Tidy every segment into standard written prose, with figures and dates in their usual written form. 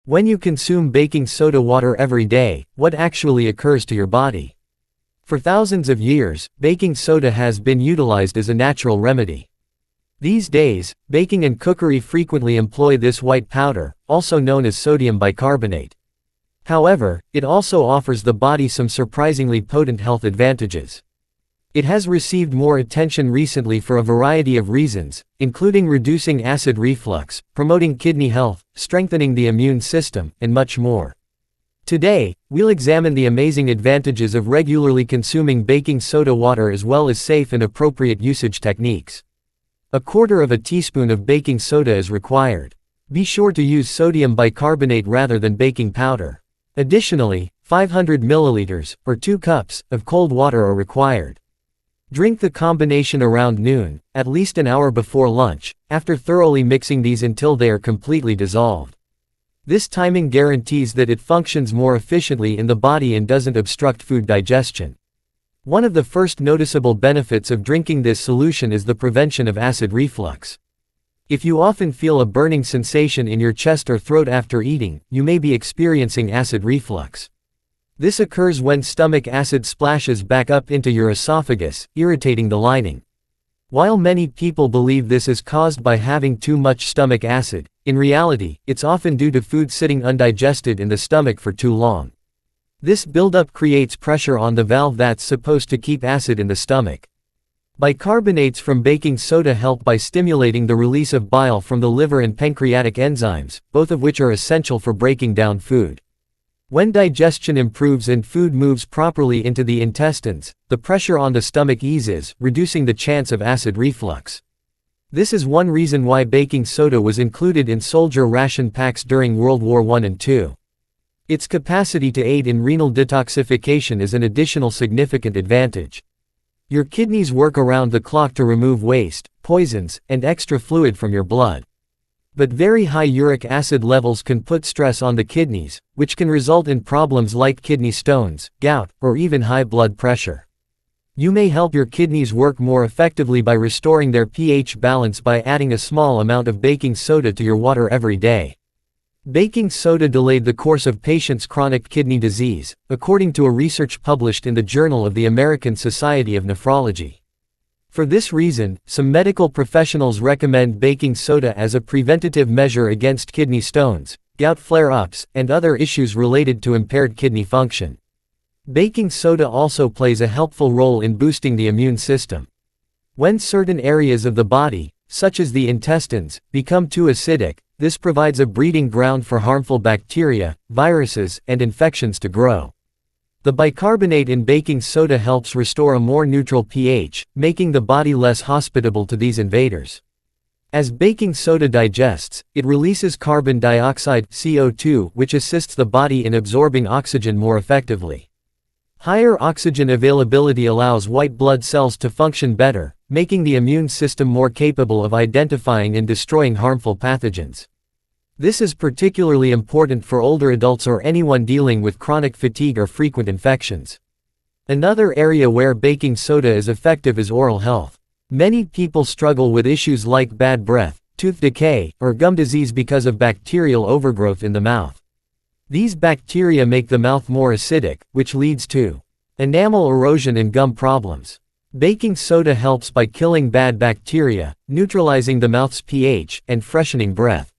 When you consume baking soda water every day, what actually occurs to your body? For thousands of years, baking soda has been utilized as a natural remedy. These days, baking and cookery frequently employ this white powder, also known as sodium bicarbonate. However, it also offers the body some surprisingly potent health advantages. It has received more attention recently for a variety of reasons, including reducing acid reflux, promoting kidney health, strengthening the immune system, and much more. Today, we'll examine the amazing advantages of regularly consuming baking soda water as well as safe and appropriate usage techniques. 1/4 teaspoon of baking soda is required. Be sure to use sodium bicarbonate rather than baking powder. Additionally, 500 milliliters, or 2 cups, of cold water are required. Drink the combination around noon, at least an hour before lunch, after thoroughly mixing these until they are completely dissolved. This timing guarantees that it functions more efficiently in the body and doesn't obstruct food digestion. One of the first noticeable benefits of drinking this solution is the prevention of acid reflux. If you often feel a burning sensation in your chest or throat after eating, you may be experiencing acid reflux. This occurs when stomach acid splashes back up into your esophagus, irritating the lining. While many people believe this is caused by having too much stomach acid, in reality, it's often due to food sitting undigested in the stomach for too long. This buildup creates pressure on the valve that's supposed to keep acid in the stomach. Bicarbonates from baking soda help by stimulating the release of bile from the liver and pancreatic enzymes, both of which are essential for breaking down food. When digestion improves and food moves properly into the intestines, the pressure on the stomach eases, reducing the chance of acid reflux. This is one reason why baking soda was included in soldier ration packs during World War I and II. Its capacity to aid in renal detoxification is an additional significant advantage. Your kidneys work around the clock to remove waste, poisons, and extra fluid from your blood. But very high uric acid levels can put stress on the kidneys, which can result in problems like kidney stones, gout, or even high blood pressure. You may help your kidneys work more effectively by restoring their pH balance by adding a small amount of baking soda to your water every day. Baking soda delayed the course of patients' chronic kidney disease, according to a research published in the Journal of the American Society of Nephrology. For this reason, some medical professionals recommend baking soda as a preventative measure against kidney stones, gout flare-ups, and other issues related to impaired kidney function. Baking soda also plays a helpful role in boosting the immune system. When certain areas of the body, such as the intestines, become too acidic, this provides a breeding ground for harmful bacteria, viruses, and infections to grow. The bicarbonate in baking soda helps restore a more neutral pH, making the body less hospitable to these invaders. As baking soda digests, it releases carbon dioxide, CO2, which assists the body in absorbing oxygen more effectively. Higher oxygen availability allows white blood cells to function better, making the immune system more capable of identifying and destroying harmful pathogens. This is particularly important for older adults or anyone dealing with chronic fatigue or frequent infections. Another area where baking soda is effective is oral health. Many people struggle with issues like bad breath, tooth decay, or gum disease because of bacterial overgrowth in the mouth. These bacteria make the mouth more acidic, which leads to enamel erosion and gum problems. Baking soda helps by killing bad bacteria, neutralizing the mouth's pH, and freshening breath.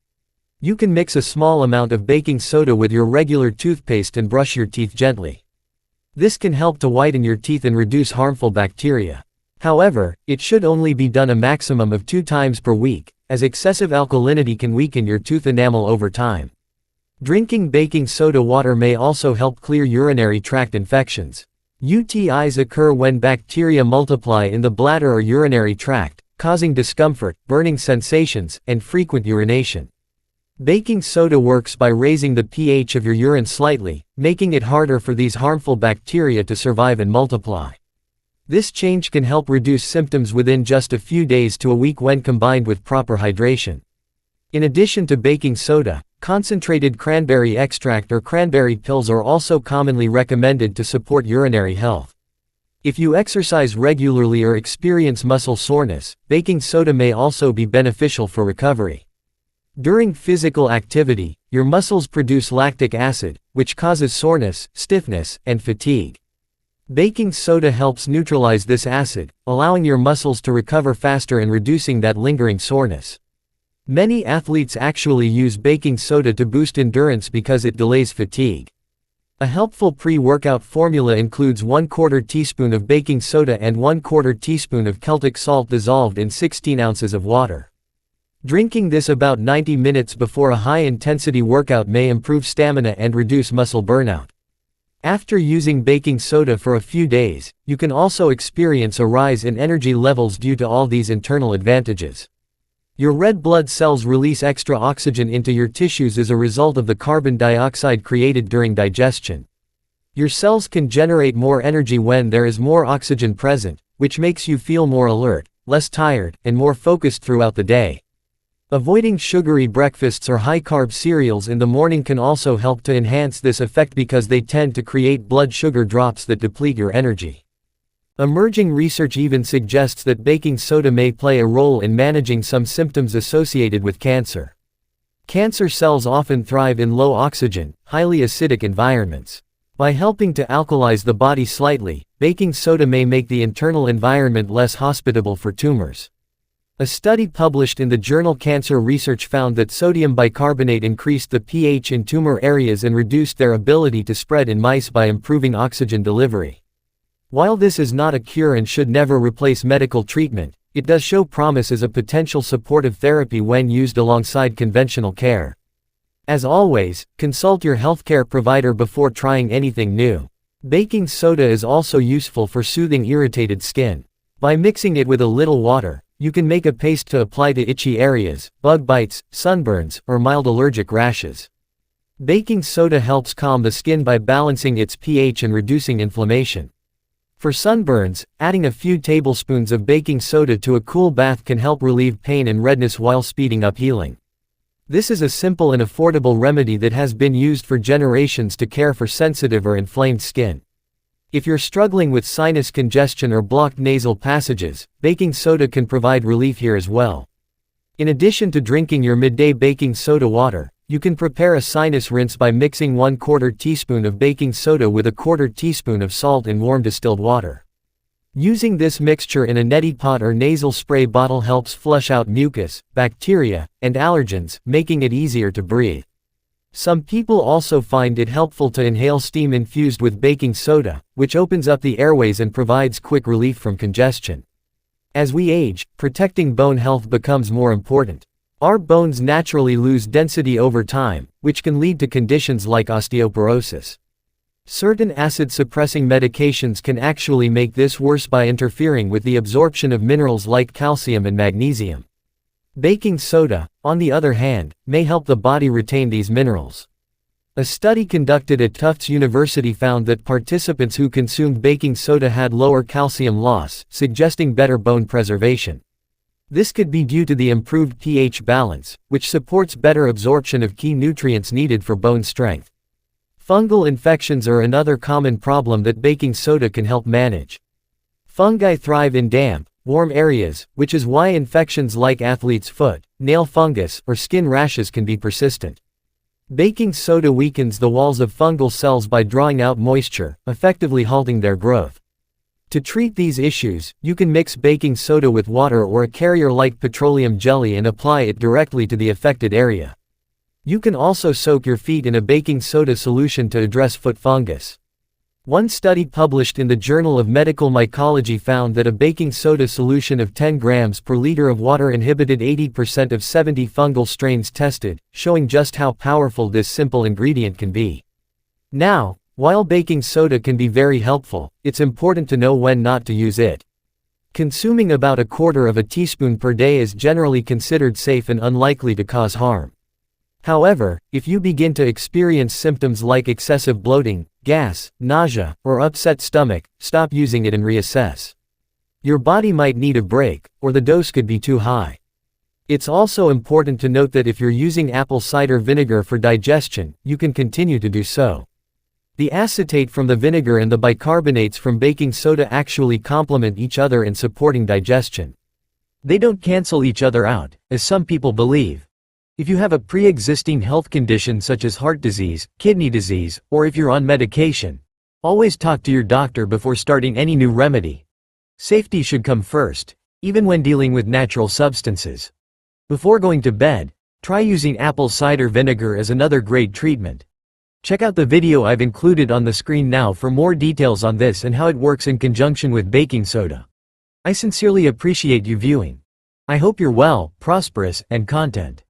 You can mix a small amount of baking soda with your regular toothpaste and brush your teeth gently. This can help to whiten your teeth and reduce harmful bacteria. However, it should only be done a maximum of 2 times per week, as excessive alkalinity can weaken your tooth enamel over time. Drinking baking soda water may also help clear urinary tract infections. UTIs occur when bacteria multiply in the bladder or urinary tract, causing discomfort, burning sensations, and frequent urination. Baking soda works by raising the pH of your urine slightly, making it harder for these harmful bacteria to survive and multiply. This change can help reduce symptoms within just a few days to a week when combined with proper hydration. In addition to baking soda, concentrated cranberry extract or cranberry pills are also commonly recommended to support urinary health. If you exercise regularly or experience muscle soreness, baking soda may also be beneficial for recovery. During physical activity, your muscles produce lactic acid, which causes soreness, stiffness, and fatigue. Baking soda helps neutralize this acid, allowing your muscles to recover faster and reducing that lingering soreness. Many athletes actually use baking soda to boost endurance because it delays fatigue. A helpful pre-workout formula includes 1/4 teaspoon of baking soda and 1/4 teaspoon of Celtic salt dissolved in 16 ounces of water. Drinking this about 90 minutes before a high-intensity workout may improve stamina and reduce muscle burnout. After using baking soda for a few days, you can also experience a rise in energy levels due to all these internal advantages. Your red blood cells release extra oxygen into your tissues as a result of the carbon dioxide created during digestion. Your cells can generate more energy when there is more oxygen present, which makes you feel more alert, less tired, and more focused throughout the day. Avoiding sugary breakfasts or high-carb cereals in the morning can also help to enhance this effect because they tend to create blood sugar drops that deplete your energy. Emerging research even suggests that baking soda may play a role in managing some symptoms associated with cancer. Cancer cells often thrive in low oxygen, highly acidic environments. By helping to alkalize the body slightly, baking soda may make the internal environment less hospitable for tumors. A study published in the journal Cancer Research found that sodium bicarbonate increased the pH in tumor areas and reduced their ability to spread in mice by improving oxygen delivery. While this is not a cure and should never replace medical treatment, it does show promise as a potential supportive therapy when used alongside conventional care. As always, consult your healthcare provider before trying anything new. Baking soda is also useful for soothing irritated skin. By mixing it with a little water, you can make a paste to apply to itchy areas, bug bites, sunburns, or mild allergic rashes. Baking soda helps calm the skin by balancing its pH and reducing inflammation. For sunburns, adding a few tablespoons of baking soda to a cool bath can help relieve pain and redness while speeding up healing. This is a simple and affordable remedy that has been used for generations to care for sensitive or inflamed skin. If you're struggling with sinus congestion or blocked nasal passages, baking soda can provide relief here as well. In addition to drinking your midday baking soda water, you can prepare a sinus rinse by mixing 1/4 teaspoon of baking soda with a 1/4 teaspoon of salt in warm distilled water. Using this mixture in a neti pot or nasal spray bottle helps flush out mucus, bacteria, and allergens, making it easier to breathe. Some people also find it helpful to inhale steam infused with baking soda, which opens up the airways and provides quick relief from congestion. As we age, protecting bone health becomes more important. Our bones naturally lose density over time, which can lead to conditions like osteoporosis. Certain acid-suppressing medications can actually make this worse by interfering with the absorption of minerals like calcium and magnesium. Baking soda, on the other hand, may help the body retain these minerals. A study conducted at Tufts University found that participants who consumed baking soda had lower calcium loss, suggesting better bone preservation. This could be due to the improved pH balance, which supports better absorption of key nutrients needed for bone strength. Fungal infections are another common problem that baking soda can help manage. Fungi thrive in damp, warm areas, which is why infections like athlete's foot, nail fungus, or skin rashes can be persistent. Baking soda weakens the walls of fungal cells by drawing out moisture, effectively halting their growth. To treat these issues, you can mix baking soda with water or a carrier-like petroleum jelly and apply it directly to the affected area. You can also soak your feet in a baking soda solution to address foot fungus. One study published in the Journal of Medical Mycology found that a baking soda solution of 10 grams per liter of water inhibited 80% of 70 fungal strains tested, showing just how powerful this simple ingredient can be. Now, while baking soda can be very helpful, it's important to know when not to use it. Consuming about 1/4 teaspoon per day is generally considered safe and unlikely to cause harm. However, if you begin to experience symptoms like excessive bloating, gas, nausea, or upset stomach, stop using it and reassess. Your body might need a break, or the dose could be too high. It's also important to note that if you're using apple cider vinegar for digestion, you can continue to do so. The acetate from the vinegar and the bicarbonates from baking soda actually complement each other in supporting digestion. They don't cancel each other out, as some people believe. If you have a pre-existing health condition such as heart disease, kidney disease, or if you're on medication, always talk to your doctor before starting any new remedy. Safety should come first, even when dealing with natural substances. Before going to bed, try using apple cider vinegar as another great treatment. Check out the video I've included on the screen now for more details on this and how it works in conjunction with baking soda. I sincerely appreciate you viewing. I hope you're well, prosperous, and content.